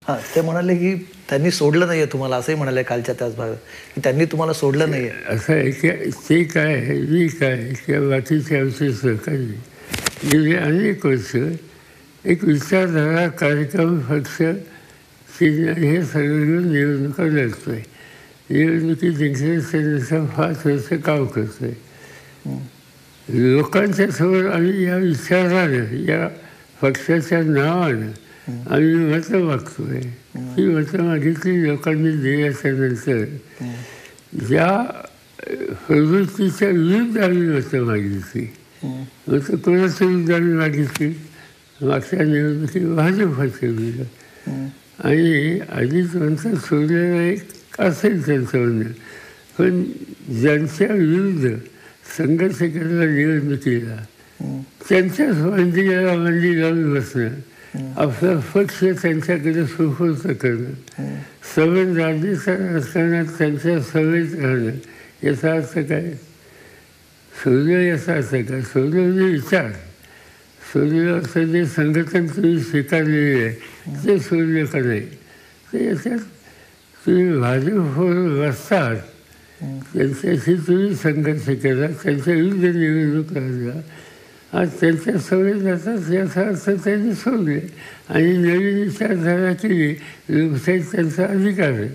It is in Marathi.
हां, ते म्हणाले की त्यांनी सोडलं नाहीये तुम्हाला, असंही म्हणाले कालच्या त्याच भागात, की त्यांनी तुम्हाला सोडलं नाहीये. असं आहे की ते काय मी काय किंवा बाकीचे आमचे सहकारी गेले अनेक वर्ष एक विचारधारा कार्यक्रम पक्ष हे सगळं निवडणुका लढतोय. निवडणुकी जिंकण्याचा 5 वर्ष काम करतोय. लोकांच्या समोर आम्ही या विचारानं या पक्षाच्या नावानं आम्ही मतं मागतोय. ही मतं मागितली लोकांनी दिल्याच्या नंतर ज्या प्रवृत्तीच्या विरुद्ध आम्ही मतं मागितली. मतं कोणाच्या विरुद्ध आम्ही मागितली? मागच्या निवडणुकीत भाजपच्या विरुद्ध. आणि आधीच म्हणतात सोडलेलं एक असेल त्यांचं म्हणणं, पण ज्यांच्या विरुद्ध संघर्ष केला निवडणुकीला त्यांच्याच मांडी लावून बसणं, आपला पक्ष त्यांच्याकडे सुपूर्द करणं, सबंध राज्याच्या राजकारणात त्यांच्या सवयीत राहणं, याचा अर्थ काय? सोडलं याचा अर्थ काय? सोडलं म्हणजे विचार. सोडलं असं जे संघटन तुम्ही स्वीकारलेले आहे ते सोडलं का नाही? तर याच्यात तुम्ही भाजपवर बसतात, त्यांच्याशी तुम्ही संघर्ष केला, त्यांच्या विरुद्ध निवडणूक लढला, आज त्यांच्या सवयी जातात याचा अर्थ त्यांनी सोडले आणि नवीन विचारधारा केली. लोकशाहीत त्यांचा अधिकार आहे.